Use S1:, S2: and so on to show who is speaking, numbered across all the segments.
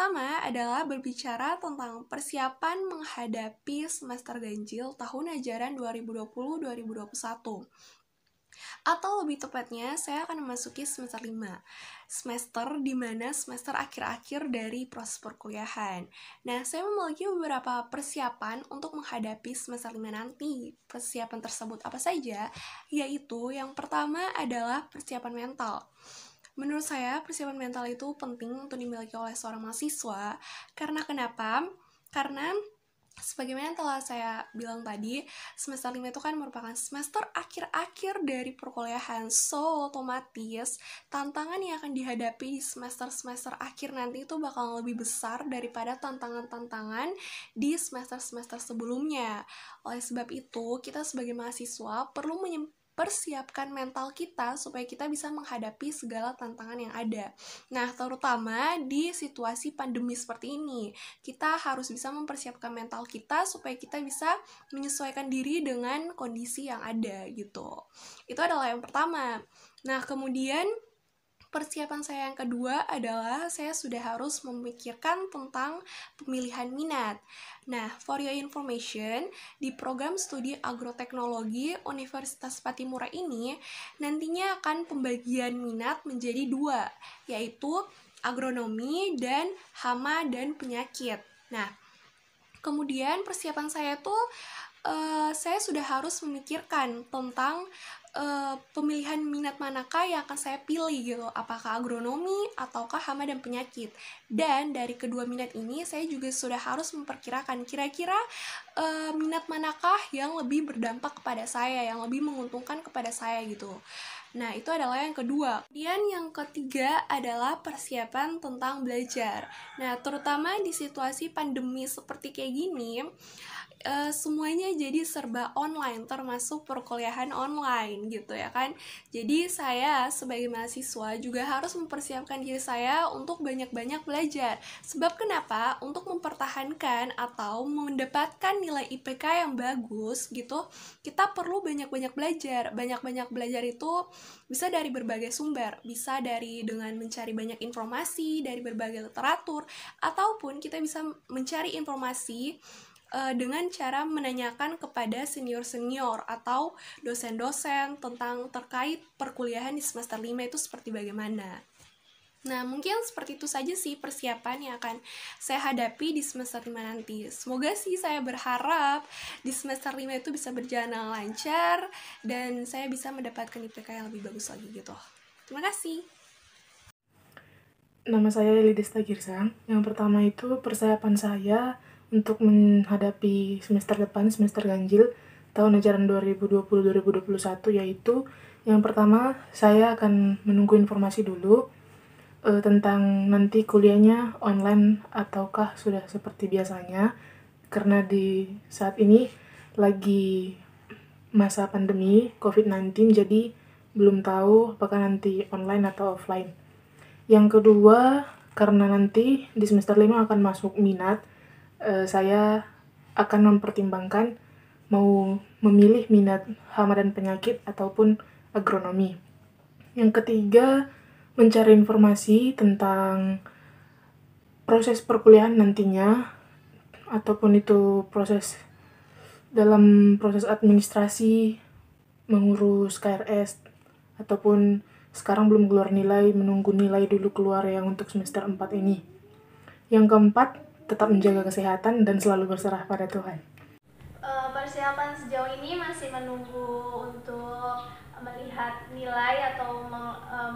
S1: pertama adalah berbicara tentang persiapan menghadapi semester ganjil tahun ajaran 2020-2021. Atau lebih tepatnya, saya akan memasuki semester 5. Semester di mana semester akhir-akhir dari proses perkuliahan. Nah, saya memiliki beberapa persiapan untuk menghadapi semester 5 nanti. Persiapan tersebut apa saja? Yaitu yang pertama adalah persiapan mental. Menurut saya, persiapan mental itu penting untuk dimiliki oleh seorang mahasiswa. Karena kenapa? Karena sebagaimana yang telah saya bilang tadi, semester 5 itu kan merupakan semester akhir-akhir dari perkuliahan. So, otomatis tantangan yang akan dihadapi di semester-semester akhir nanti itu bakal lebih besar daripada tantangan-tantangan di semester-semester sebelumnya. Oleh sebab itu, kita sebagai mahasiswa perlu persiapkan mental kita supaya kita bisa menghadapi segala tantangan yang ada. Nah, terutama di situasi pandemi seperti ini, kita harus bisa mempersiapkan mental kita supaya kita bisa menyesuaikan diri dengan kondisi yang ada gitu. Itu adalah yang pertama. Nah, kemudian persiapan saya yang kedua adalah saya sudah harus memikirkan tentang pemilihan minat. Nah, for your information, di program studi agroteknologi Universitas Patimura ini nantinya akan pembagian minat menjadi 2, yaitu agronomi dan hama dan penyakit. Nah, kemudian persiapan saya tuh saya sudah harus memikirkan tentang pemilihan minat manakah yang akan saya pilih gitu, apakah agronomi ataukah hama dan penyakit. Dan dari kedua minat ini saya juga sudah harus memperkirakan kira-kira minat manakah yang lebih berdampak kepada saya, yang lebih menguntungkan kepada saya gitu. Nah, itu adalah yang kedua. Kemudian yang ketiga adalah persiapan tentang belajar. Nah, terutama di situasi pandemi seperti kayak gini, semuanya jadi serba online, termasuk perkuliahan online gitu ya kan. Jadi saya sebagai mahasiswa juga harus mempersiapkan diri saya untuk banyak-banyak belajar. Sebab kenapa? Untuk mempertahankan atau mendapatkan nilai IPK yang bagus gitu, kita perlu banyak-banyak belajar. Banyak-banyak belajar itu bisa dari berbagai sumber, bisa dari dengan mencari banyak informasi dari berbagai literatur, ataupun kita bisa mencari informasi dengan cara menanyakan kepada senior-senior atau dosen-dosen tentang terkait perkuliahan di semester 5 itu seperti bagaimana. Nah, mungkin seperti itu saja sih persiapan yang akan saya hadapi di semester 5 nanti. Semoga sih saya berharap di semester 5 itu bisa berjalan lancar dan saya bisa mendapatkan IPK yang lebih bagus lagi gitu. Terima kasih.
S2: Nama saya Elidesta Girsang. Yang pertama itu persiapan saya untuk menghadapi semester depan, semester ganjil, tahun ajaran 2020-2021, yaitu yang pertama saya akan menunggu informasi dulu tentang nanti kuliahnya online ataukah sudah seperti biasanya, karena di saat ini lagi masa pandemi COVID-19, jadi belum tahu apakah nanti online atau offline. Yang kedua, karena nanti di semester 5 akan masuk minat, saya akan mempertimbangkan mau memilih minat hama dan penyakit ataupun agronomi. Yang ketiga, mencari informasi tentang proses perkuliahan nantinya, ataupun itu dalam proses administrasi, mengurus KRS, ataupun sekarang belum keluar nilai, menunggu nilai dulu keluar yang untuk semester 4 ini. Yang keempat, tetap menjaga kesehatan dan selalu berserah pada Tuhan.
S3: Persiapan sejauh ini masih menunggu untuk melihat nilai atau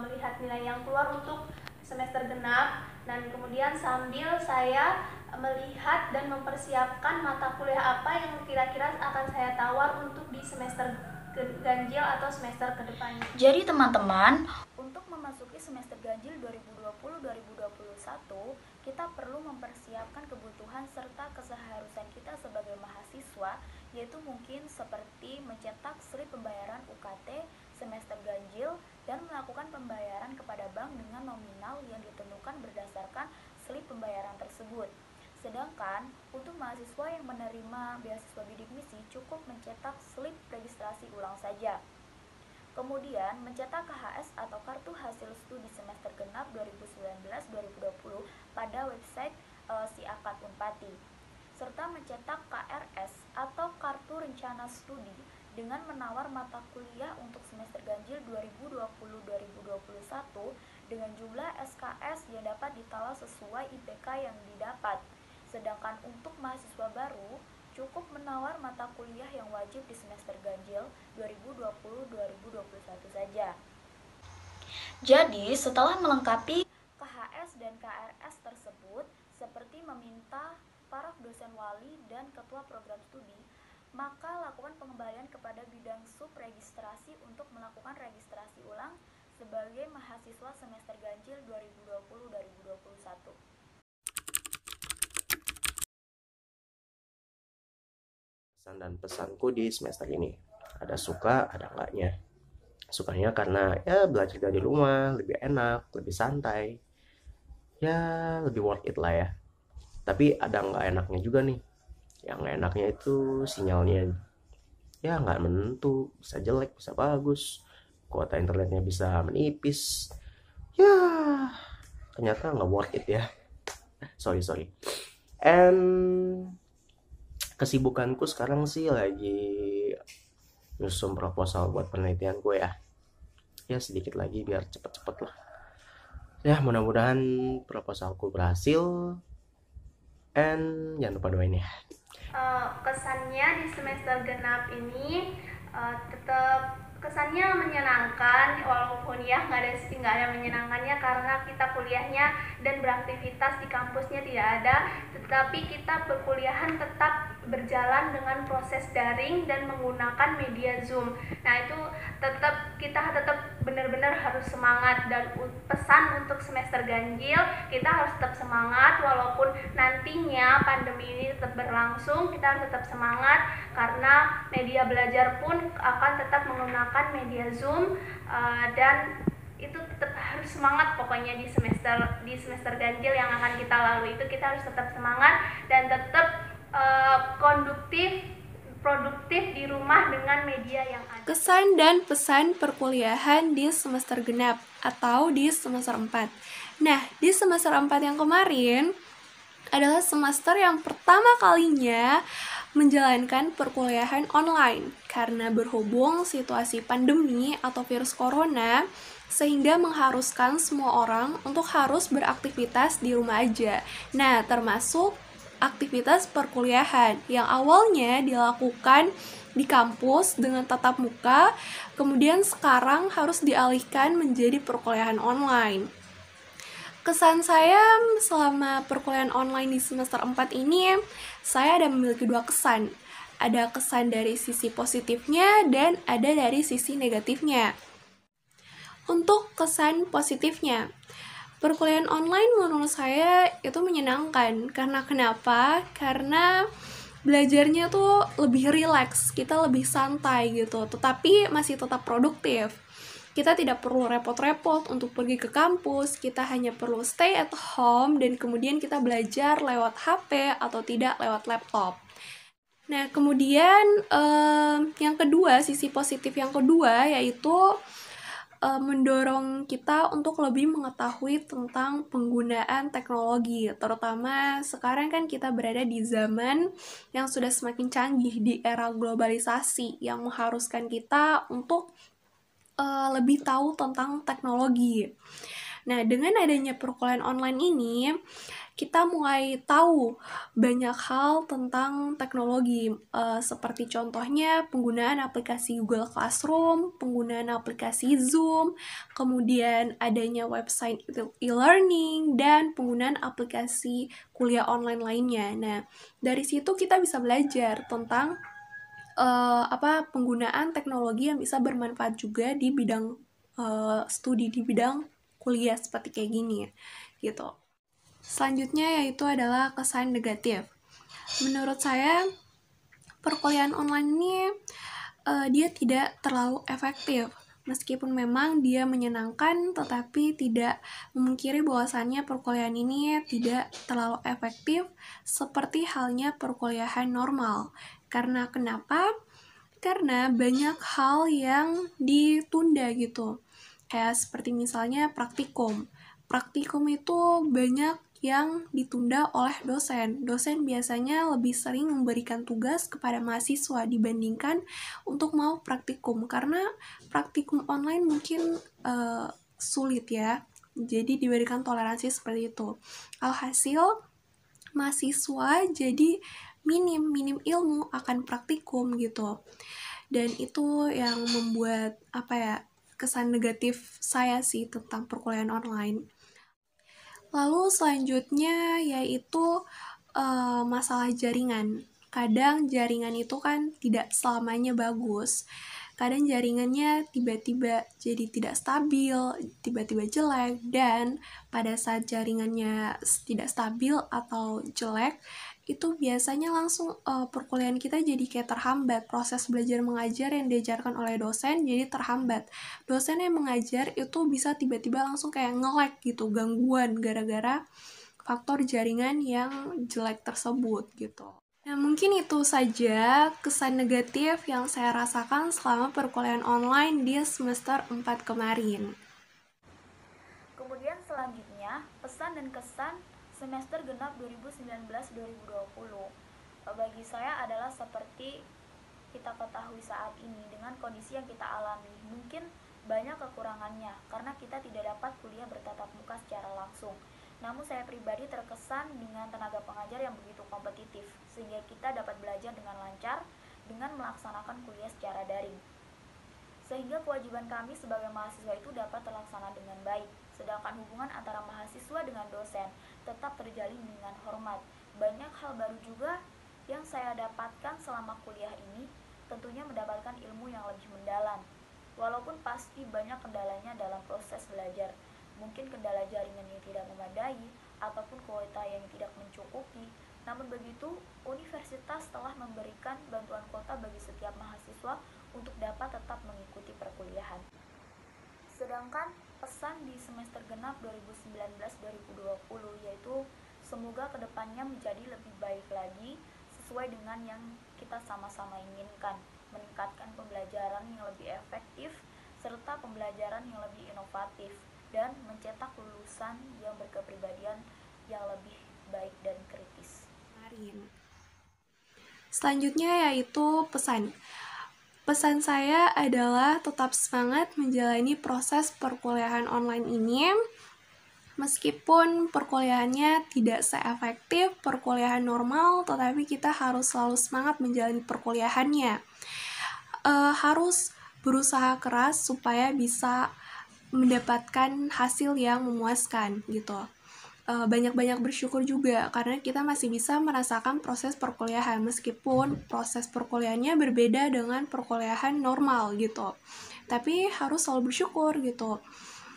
S3: melihat nilai yang keluar untuk semester genap, dan kemudian sambil saya melihat dan mempersiapkan mata kuliah apa yang kira-kira akan saya tawar untuk di semester ganjil atau semester kedepannya.
S4: Jadi teman-teman, untuk memasuki semester ganjil 2020-2021, kita perlu mempersiapkan kebutuhan serta keseharusan kita sebagai mahasiswa, yaitu mungkin seperti mencetak slip pembayaran UKT semester ganjil dan melakukan pembayaran kepada bank dengan nominal yang ditentukan berdasarkan slip pembayaran tersebut. Sedangkan untuk mahasiswa yang menerima beasiswa bidik misi cukup mencetak slip registrasi ulang saja. Kemudian, mencetak KHS atau Kartu Hasil Studi Semester Genap 2019-2020 pada website Siakat Unpati, serta mencetak KRS atau Kartu Rencana Studi dengan menawar mata kuliah untuk semester ganjil 2020-2021 dengan jumlah SKS yang dapat ditawar sesuai IPK yang didapat. Sedangkan untuk mahasiswa baru, cukup menawar mata kuliah yang wajib di semester ganjil 2020-2021 saja. Jadi, setelah melengkapi KHS dan KRS tersebut, seperti meminta para dosen wali dan ketua program studi, maka lakukan pengembalian kepada bidang subregistrasi untuk melakukan registrasi ulang sebagai mahasiswa semester ganjil 2020-2021.
S5: Pesan dan pesanku di semester ini, ada suka ada enggaknya. Sukanya karena ya belajar dari rumah lebih enak, lebih santai, ya lebih worth it lah ya. Tapi ada nggak enaknya juga nih. Yang nggak enaknya itu sinyalnya ya nggak menentu, bisa jelek bisa bagus, kuota internetnya bisa menipis, ya ternyata nggak worth it ya. sorry and kesibukanku sekarang sih lagi nyusun proposal buat penelitian gue ya sedikit lagi biar cepet-cepet lah ya, mudah-mudahan proposalku berhasil and jangan lupa doain ya.
S3: Kesannya di semester genap ini tetap kesannya menyenangkan, walaupun ya nggak ada menyenangkannya karena kita kuliahnya dan beraktivitas di kampusnya tidak ada, tetapi kita perkuliahan tetap berjalan dengan proses daring dan menggunakan media Zoom. Nah itu kita tetap benar-benar harus semangat, dan pesan untuk semester ganjil kita harus tetap semangat walaupun nantinya pandemi ini tetap berlangsung, kita harus tetap semangat karena media belajar pun akan tetap menggunakan media Zoom, dan itu tetap harus semangat pokoknya di semester ganjil yang akan kita lalui itu kita harus tetap semangat dan tetap produktif di rumah dengan media yang ada.
S1: Kesan dan pesan perkuliahan di semester genap atau di semester 4. Nah, di semester 4 yang kemarin adalah semester yang pertama kalinya menjalankan perkuliahan online karena berhubung situasi pandemi atau virus corona sehingga mengharuskan semua orang untuk harus beraktivitas di rumah aja. Nah, termasuk aktivitas perkuliahan yang awalnya dilakukan di kampus dengan tatap muka, kemudian sekarang harus dialihkan menjadi perkuliahan online. Kesan saya selama perkuliahan online di semester 4 ini, saya ada memiliki dua kesan. Ada kesan dari sisi positifnya dan ada dari sisi negatifnya. Untuk kesan positifnya, perkuliahan online menurut saya itu menyenangkan. Karena kenapa? Karena belajarnya tuh lebih rileks, kita lebih santai gitu, tetapi masih tetap produktif. Kita tidak perlu repot-repot untuk pergi ke kampus, kita hanya perlu stay at home dan kemudian kita belajar lewat HP atau tidak lewat laptop. Nah, kemudian yang kedua, sisi positif yang kedua yaitu mendorong kita untuk lebih mengetahui tentang penggunaan teknologi, terutama sekarang kan kita berada di zaman yang sudah semakin canggih di era globalisasi yang mengharuskan kita untuk lebih tahu tentang teknologi. Nah, dengan adanya perkuliahan online ini, kita mulai tahu banyak hal tentang teknologi, seperti contohnya penggunaan aplikasi Google Classroom, penggunaan aplikasi Zoom, kemudian adanya website e-learning, dan penggunaan aplikasi kuliah online lainnya. Nah, dari situ kita bisa belajar tentang penggunaan teknologi yang bisa bermanfaat juga di bidang studi, di bidang kuliah seperti kayak gini gitu. Selanjutnya yaitu adalah kesan negatif. Menurut saya perkuliahan online ini dia tidak terlalu efektif. Meskipun memang dia menyenangkan, tetapi tidak memungkiri bahwasannya perkuliahan ini tidak terlalu efektif seperti halnya perkuliahan normal. Karena kenapa? karena banyak hal yang ditunda gitu. Kayak seperti misalnya praktikum. Praktikum itu banyak yang ditunda oleh dosen. Dosen biasanya lebih sering memberikan tugas kepada mahasiswa dibandingkan untuk mau praktikum, karena praktikum online mungkin sulit ya. Jadi diberikan toleransi seperti itu. Alhasil mahasiswa jadi minim ilmu akan praktikum gitu. Dan itu yang membuat kesan negatif saya sih tentang perkuliahan online. Lalu selanjutnya yaitu masalah jaringan. Kadang jaringan itu kan tidak selamanya bagus. Kadang jaringannya tiba-tiba jadi tidak stabil, tiba-tiba jelek, dan pada saat jaringannya tidak stabil atau jelek, itu biasanya langsung perkuliahan kita jadi kayak terhambat. Proses belajar mengajar yang diajarkan oleh dosen jadi terhambat. Dosen yang mengajar itu bisa tiba-tiba langsung kayak nge-lag gitu, gangguan gara-gara faktor jaringan yang jelek tersebut gitu. Nah, mungkin itu saja kesan negatif yang saya rasakan selama perkuliahan online di semester 4 kemarin.
S4: Kemudian selanjutnya, pesan dan kesan semester genap 2019-2020. Bagi saya adalah seperti kita ketahui saat ini dengan kondisi yang kita alami. Mungkin banyak kekurangannya karena kita tidak dapat kuliah bertatap muka secara langsung. Namun saya pribadi terkesan dengan tenaga pengajar yang begitu kompetitif, sehingga kita dapat belajar dengan lancar dengan melaksanakan kuliah secara daring. Sehingga kewajiban kami sebagai mahasiswa itu dapat terlaksana dengan baik, sedangkan hubungan antara mahasiswa dengan dosen tetap terjalin dengan hormat. Banyak hal baru juga yang saya dapatkan selama kuliah ini, tentunya mendapatkan ilmu yang lebih mendalam. Walaupun pasti banyak kendalanya dalam proses belajar, mungkin kendala jaringan yang tidak memadai ataupun kuota yang tidak mencukupi. Namun begitu, universitas telah memberikan bantuan kuota bagi setiap mahasiswa untuk dapat tetap mengikuti perkuliahan. Sedangkan pesan di semester genap 2019-2020 yaitu semoga kedepannya menjadi lebih baik lagi sesuai dengan yang kita sama-sama inginkan, meningkatkan pembelajaran yang lebih efektif serta pembelajaran yang lebih inovatif, dan mencetak lulusan yang berkepribadian yang lebih baik dan kritis.
S1: Selanjutnya yaitu pesan. Pesan saya adalah tetap semangat menjalani proses perkuliahan online ini. Meskipun perkuliahannya tidak seefektif perkuliahan normal, tetapi kita harus selalu semangat menjalani perkuliahannya. Harus berusaha keras supaya bisa mendapatkan hasil yang memuaskan gitu. Banyak-banyak bersyukur juga karena kita masih bisa merasakan proses perkuliahan meskipun proses perkuliahannya berbeda dengan perkuliahan normal gitu. Tapi harus selalu bersyukur gitu.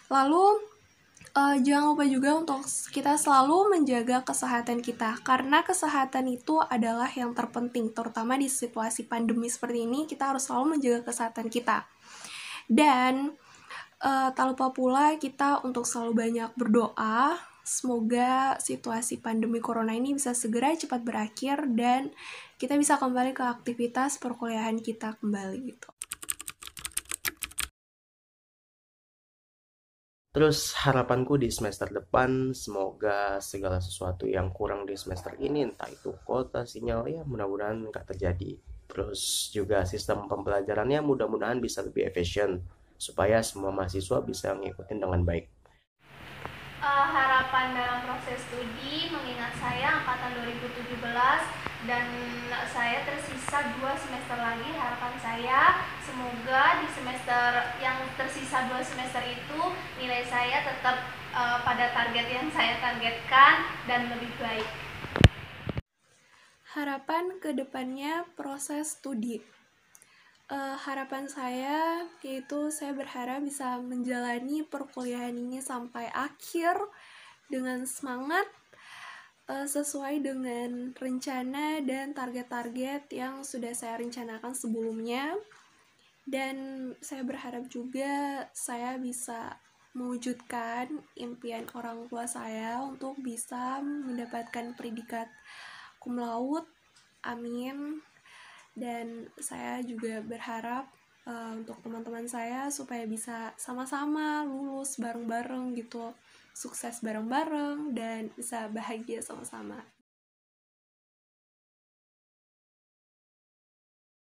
S1: Lalu jangan lupa juga untuk kita selalu menjaga kesehatan kita, karena kesehatan itu adalah yang terpenting, terutama di situasi pandemi seperti ini. Kita harus selalu menjaga kesehatan kita. Dan tak lupa pula kita untuk selalu banyak berdoa, semoga situasi pandemi corona ini bisa segera cepat berakhir dan kita bisa kembali ke aktivitas perkuliahan kita kembali gitu.
S5: Terus harapanku di semester depan, semoga segala sesuatu yang kurang di semester ini, entah itu kuota, sinyal, ya mudah-mudahan nggak terjadi. Terus juga sistem pembelajarannya mudah-mudahan bisa lebih efisien, supaya semua mahasiswa bisa ngikutin dengan baik.
S3: Harapan dalam proses studi, mengingat saya angkatan 2017 dan saya tersisa 2 semester lagi. Harapan saya semoga di semester yang tersisa 2 semester itu nilai saya tetap pada target yang saya targetkan dan lebih baik.
S1: Harapan kedepannya proses studi. Harapan saya yaitu saya berharap bisa menjalani perkuliahan ini sampai akhir dengan semangat, sesuai dengan rencana dan target-target yang sudah saya rencanakan sebelumnya. Dan saya berharap juga saya bisa mewujudkan impian orang tua saya untuk bisa mendapatkan predikat cum laude. Amin. Dan saya juga berharap untuk teman-teman saya supaya bisa sama-sama lulus bareng-bareng gitu, sukses bareng-bareng dan bisa bahagia sama-sama.